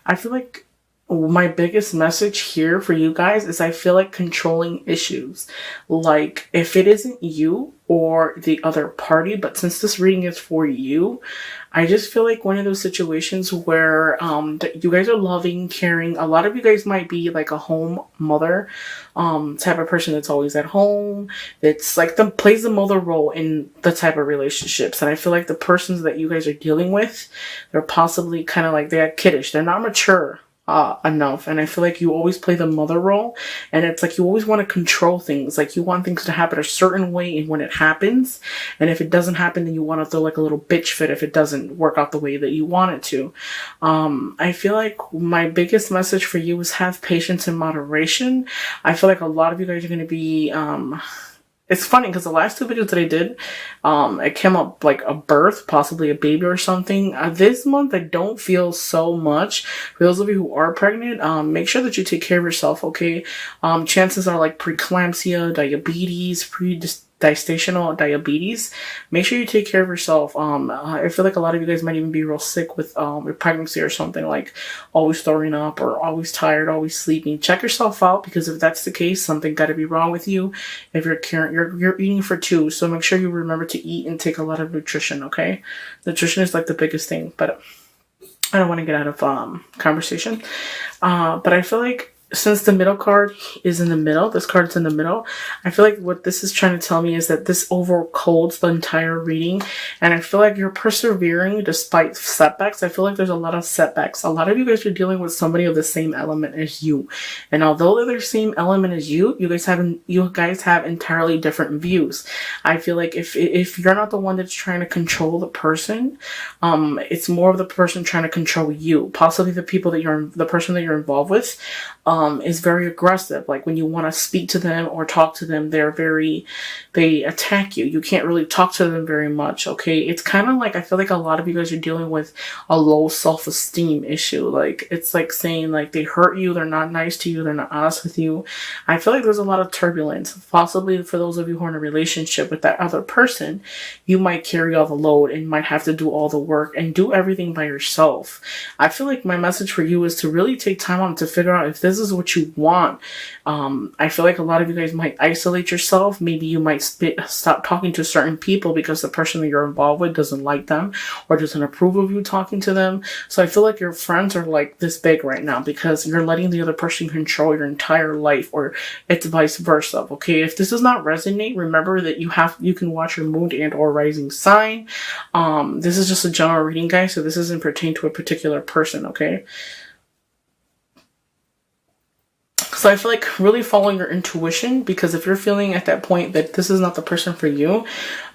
I feel like my biggest message here for you guys is I feel like controlling issues. Like, if it isn't you or the other party, but since this reading is for you, I just feel like one of those situations where you guys are loving, caring. A lot of you guys might be like a home mother, type of person that's always at home. That's like the plays the mother role in the type of relationships. And I feel like the persons that you guys are dealing with, they're possibly kind of like they're kiddish. They're not mature enough. And I feel like you always play the mother role, and it's like you always want to control things. Like, you want things to happen a certain way, and when it happens, and if it doesn't happen, then you want to throw like a little bitch fit if it doesn't work out the way that you want it to. I feel like my biggest message for you is have patience and moderation. I feel like a lot of you guys are going to be it's funny because the last two videos that I did, it came up like a birth, possibly a baby or something. This month, I don't feel so much. For those of you who are pregnant, make sure that you take care of yourself, okay? Chances are like preeclampsia, diabetes, gestational diabetes. Make sure you take care of yourself. I feel like a lot of you guys might even be real sick with pregnancy or something, like always throwing up or always tired, always sleeping. Check yourself out, because if that's the case, something got to be wrong with you. If you're eating for two, so make sure you remember to eat and take a lot of nutrition. Okay, nutrition is like the biggest thing, but I don't want to get out of conversation. But I feel like, since the middle card is in the middle, this card's in the middle, I feel like what this is trying to tell me is that this overcoats the entire reading. And I feel like you're persevering despite setbacks. I feel like there's a lot of setbacks. A lot of you guys are dealing with somebody of the same element as you. And although they're the same element as you, you guys have entirely different views. I feel like if you're not the one that's trying to control the person, it's more of the person trying to control you. Possibly the person that you're involved with, is very aggressive. Like, when you want to speak to them or talk to them, they attack you. You can't really talk to them very much, okay? It's kind of like, I feel like a lot of you guys are dealing with a low self-esteem issue. Like, it's like saying, like, they hurt you, they're not nice to you, they're not honest with you. I feel like there's a lot of turbulence. Possibly for those of you who are in a relationship with that other person, you might carry all the load and might have to do all the work and do everything by yourself. I feel like my message for you is to really take time on to figure out if this is what you want. I feel like a lot of you guys might isolate yourself. Maybe you might stop talking to certain people because the person that you're involved with doesn't like them or doesn't approve of you talking to them. So I feel like your friends are like this big right now because you're letting the other person control your entire life, or it's vice versa. Okay, if this does not resonate, remember that you can watch your moon and or rising sign. This is just a general reading, guys, so this doesn't pertain to a particular person. Okay. So I feel like really following your intuition, because if you're feeling at that point that this is not the person for you,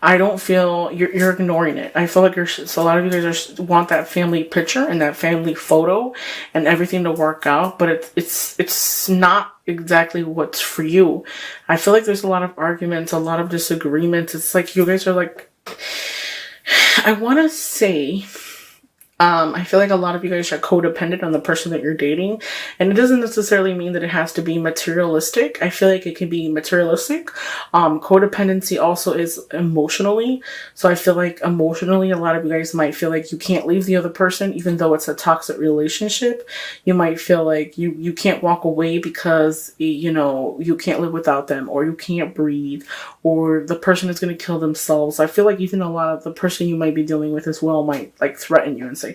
I don't feel you're ignoring it. I feel like so a lot of you guys want that family picture and that family photo and everything to work out, but it's not exactly what's for you. I feel like there's a lot of arguments, a lot of disagreements. It's like you guys are like, I want to say, I feel like a lot of you guys are codependent on the person that you're dating, and it doesn't necessarily mean that it has to be materialistic. I feel like it can be materialistic. Codependency also is emotionally. So I feel like emotionally, a lot of you guys might feel like you can't leave the other person, even though it's a toxic relationship. You might feel like you can't walk away because, you can't live without them, or you can't breathe, or the person is going to kill themselves. I feel like even a lot of the person you might be dealing with as well might like threaten you and say,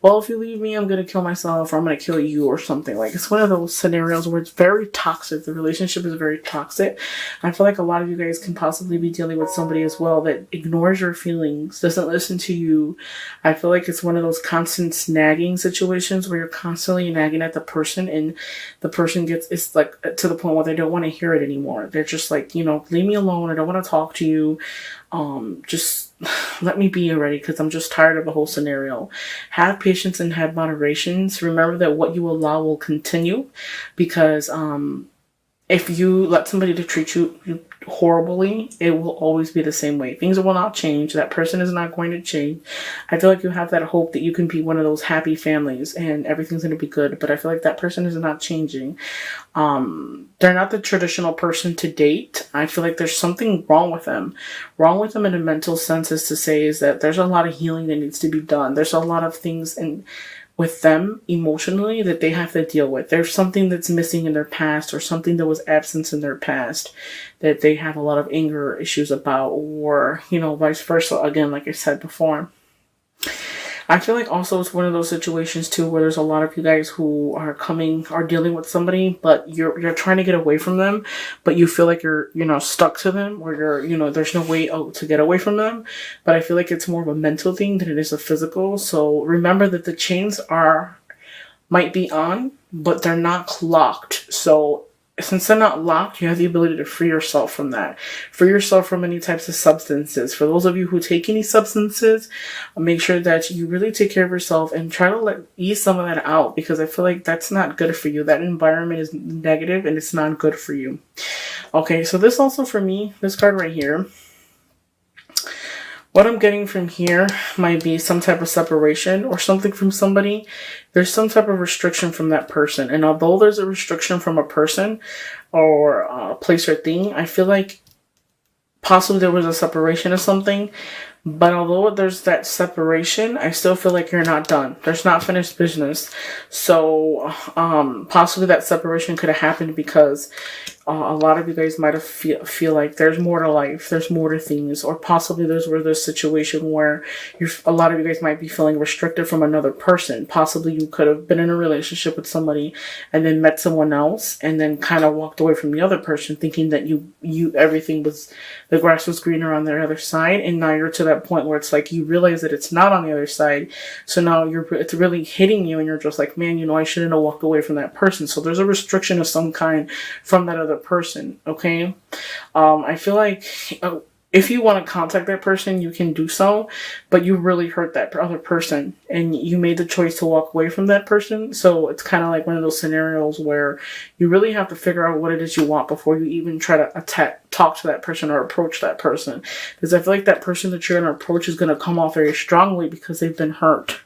well, if you leave me, I'm going to kill myself, or I'm going to kill you, or something. Like, it's one of those scenarios where it's very toxic. The relationship is very toxic. I feel like a lot of you guys can possibly be dealing with somebody as well that ignores your feelings, doesn't listen to you. I feel like it's one of those constant snagging situations where you're constantly nagging at the person, and the person it's like to the point where they don't want to hear it anymore. They're just like, leave me alone. I don't want to talk to you. Just let me be already, because I'm just tired of the whole scenario. Have patience and have moderations. Remember that what you allow will continue, because if you let somebody to treat you horribly, it will always be the same way. Things will not change. That person is not going to change. I feel like you have that hope that you can be one of those happy families and everything's going to be good, but I feel like that person is not changing. They're not the traditional person to date. I feel like there's something wrong with them. Wrong with them in a mental sense is to say is that there's a lot of healing that needs to be done. There's a lot of things with them emotionally that they have to deal with. There's something that's missing in their past, or something that was absent in their past that they have a lot of anger issues about, or, you know, vice versa. Again, like I said before. I feel like also it's one of those situations too where there's a lot of you guys who are dealing with somebody, but you're trying to get away from them, but you feel like you're, you know, stuck to them, or you're, you know, there's no way out to get away from them. But I feel like it's more of a mental thing than it is a physical. So remember that the chains might be on, but they're not locked. So since they're not locked, you have the ability to free yourself from that. Free yourself from any types of substances. For those of you who take any substances, make sure that you really take care of yourself and try to ease some of that out, because I feel like that's not good for you. That environment is negative and it's not good for you. Okay, so this also for me, this card right here, what I'm getting from here might be some type of separation or something from somebody. There's some type of restriction from that person. And although there's a restriction from a person or a place or thing, I feel like possibly there was a separation of something. But although there's that separation, I still feel like you're not done. There's not finished business. So possibly that separation could have happened because a lot of you guys might have feel like there's more to life, there's more to things, or possibly there's a situation where a lot of you guys might be feeling restricted from another person. Possibly you could have been in a relationship with somebody and then met someone else and then kind of walked away from the other person, thinking that the grass was greener on the other side, and now you're to that point where it's like you realize that it's not on the other side. So now it's really hitting you, and you're just like, man, you know, I shouldn't have walked away from that person. So there's a restriction of some kind from that other person. Okay. I feel like if you want to contact that person, you can do so, but you really hurt that other person and you made the choice to walk away from that person. So it's kind of like one of those scenarios where you really have to figure out what it is you want before you even try to talk to that person or approach that person. Because I feel like that person that you're going to approach is going to come off very strongly because they've been hurt.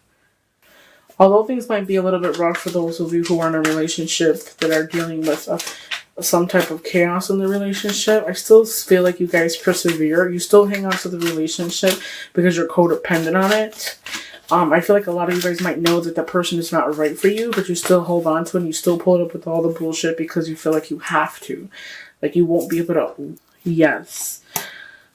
Although things might be a little bit rough for those of you who are in a relationship that are dealing with some type of chaos in the relationship, I still feel like you guys persevere. You still hang on to the relationship because you're codependent on it. I feel like a lot of you guys might know that that person is not right for you, but you still hold on to it and you still pull it up with all the bullshit because you feel like you have to. Like you won't be able to. Yes.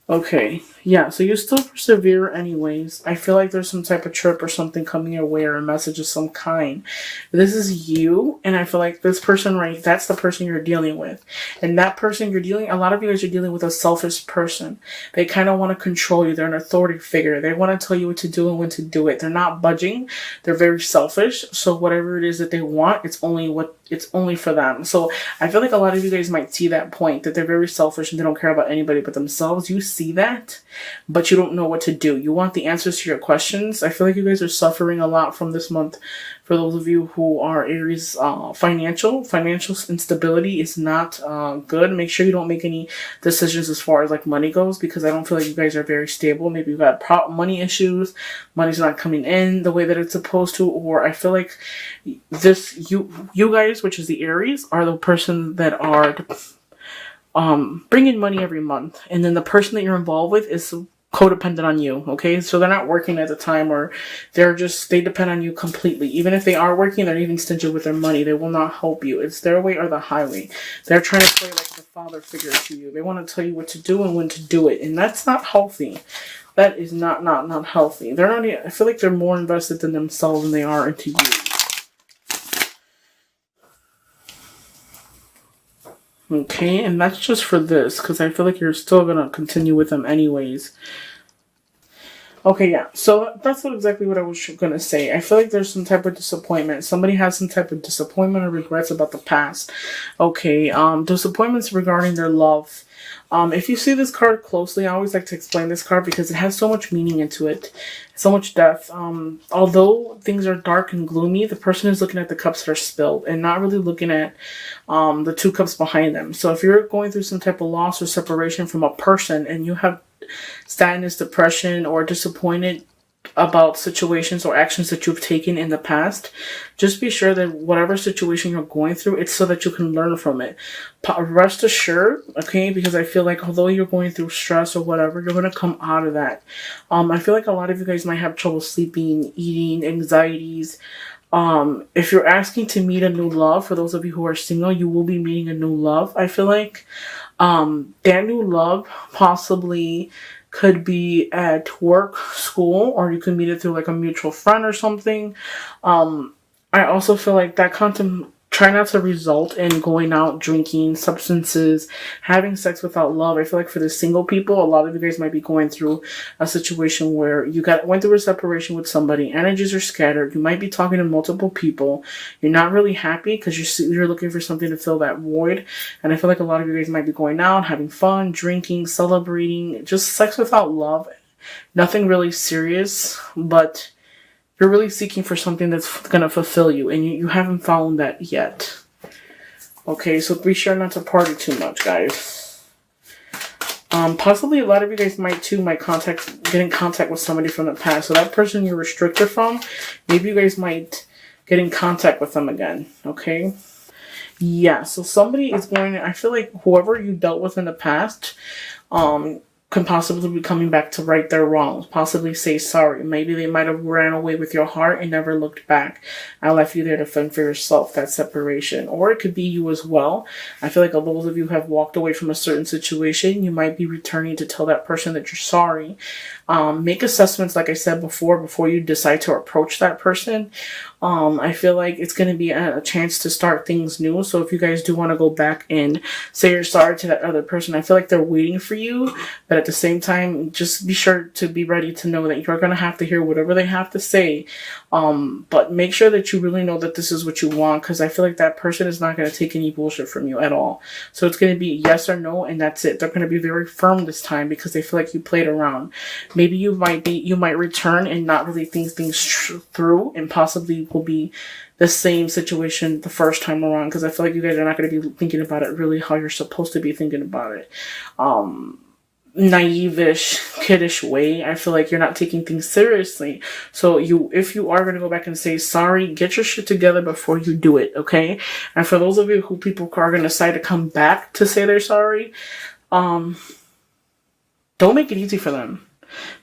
Okay, yeah, so you still persevere anyways. I feel like there's some type of trip or something coming your way, or a message of some kind. This is you, and I feel like this person, right, that's the person you're dealing with. And that person a lot of you guys are dealing with a selfish person. They kind of want to control you. They're an authority figure. They want to tell you what to do and when to do it. They're not budging. They're very selfish. So whatever it is that they want, it's only for them. So I feel like a lot of you guys might see that point, that they're very selfish and they don't care about anybody but themselves. You see that, but you don't know what to do. You want the answers to your questions. I feel like you guys are suffering a lot from this month. For those of you who are Aries, financial instability is not good. Make sure you don't make any decisions as far as like money goes, because I don't feel like you guys are very stable. Maybe you've got money issues. Money's not coming in the way that it's supposed to, or I feel like you guys, which is the Aries, are the person that are bringing money every month, and then the person that you're involved with is codependent on you. Okay, so they're not working at the time, or they depend on you completely. Even if they are working, they're even stingy with their money. They will not help you. It's their way or the highway. They're trying to play like the father figure to you. They want to tell you what to do and when to do it, and that's not healthy. That is not healthy. I feel like they're more invested in themselves than they are into you. Okay, and that's just for this, because I feel like you're still going to continue with them anyways. Okay, yeah, so that's exactly what I was going to say. I feel like there's some type of disappointment. Somebody has some type of disappointment or regrets about the past. Okay, disappointments regarding their love. If you see this card closely, I always like to explain this card because it has so much meaning into it. So much depth. Although things are dark and gloomy, the person is looking at the cups that are spilled and not really looking at the two cups behind them. So if you're going through some type of loss or separation from a person and you have sadness, depression, or disappointed about situations or actions that you've taken in the past, just be sure that whatever situation you're going through, it's so that you can learn from it. Rest assured, okay, because I feel like although you're going through stress or whatever, you're going to come out of that. I feel like a lot of you guys might have trouble sleeping, eating, anxieties, If you're asking to meet a new love, for those of you who are single, you will be meeting a new love. I feel like that new love possibly could be at work, school, or you can meet it through like a mutual friend or something. I also feel like that try not to result in going out, drinking, substances, having sex without love. I feel like for the single people, a lot of you guys might be going through a situation where you went through a separation with somebody, energies are scattered, you might be talking to multiple people, you're not really happy because you're looking for something to fill that void. And I feel like a lot of you guys might be going out, having fun, drinking, celebrating, just sex without love. Nothing really serious, but you're really seeking for something that's going to fulfill you, and you haven't found that yet. Okay, so be sure not to party too much, guys. Possibly a lot of you guys might get in contact with somebody from the past. So that person you're restricted from, maybe you guys might get in contact with them again, okay? Yeah, so somebody is I feel like whoever you dealt with in the past, can possibly be coming back to right their wrongs, possibly say sorry. Maybe they might have ran away with your heart and never looked back. I left you there to fend for yourself, that separation. Or it could be you as well. I feel like those of you who have walked away from a certain situation, you might be returning to tell that person that you're sorry. Make assessments, like I said before you decide to approach that person. I feel like it's going to be a chance to start things new. So if you guys do want to go back and say you're sorry to that other person, I feel like they're waiting for you. But at the same time, just be sure to be ready to know that you're going to have to hear whatever they have to say. But make sure that you really know that this is what you want, because I feel like that person is not going to take any bullshit from you at all. So it's going to be yes or no, and that's it. They're going to be very firm this time because they feel like you played around. Maybe you might return and not really think things through, and possibly will be the same situation the first time around, because I feel like you guys are not going to be thinking about it really how you're supposed to be thinking about it. Naive-ish, kiddish way. I feel like you're not taking things seriously. So if you are going to go back and say sorry, get your shit together before you do it, okay? And for those of you who people are going to decide to come back to say they're sorry, don't make it easy for them.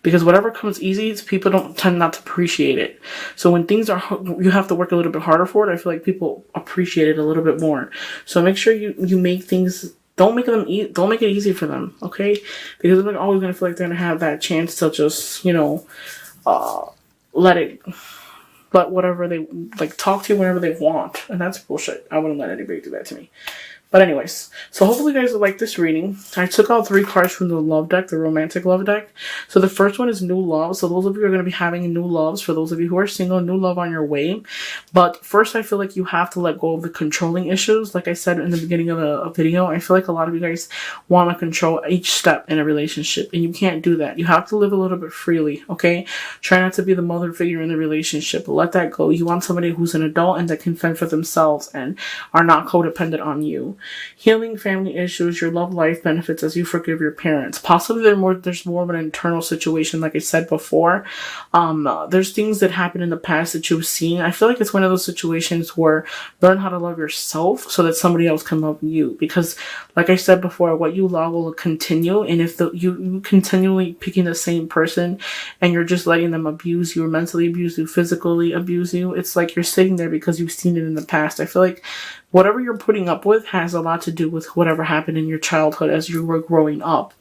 Because whatever comes easy, people don't tend not to appreciate it. So when things you have to work a little bit harder for it, I feel like people appreciate it a little bit more. So make sure you make things, don't make it easy for them, okay? Because they're always going to feel like they're going to have that chance to just, let whatever they, talk to you whenever they want. And that's bullshit. I wouldn't let anybody do that to me. But anyways, so hopefully you guys will like this reading. I took out 3 cards from the love deck, the romantic love deck. So the first one is new love. So those of you who are going to be having new loves. For those of you who are single, new love on your way. But first, I feel like you have to let go of the controlling issues. Like I said in the beginning of the video, I feel like a lot of you guys want to control each step in a relationship. And you can't do that. You have to live a little bit freely, okay? Try not to be the mother figure in the relationship. Let that go. You want somebody who's an adult and that can fend for themselves and are not codependent on you. Healing family issues, your love life benefits as you forgive your parents. Possibly there's more of an internal situation, like I said before. There's things that happened in the past that you've seen. I feel like it's one of those situations where learn how to love yourself so that somebody else can love you. Because, like I said before, what you love will continue. And if you continually picking the same person and you're just letting them abuse you, or mentally abuse you, physically abuse you, it's like you're sitting there because you've seen it in the past. I feel like whatever you're putting up with has a lot to do with whatever happened in your childhood as you were growing up.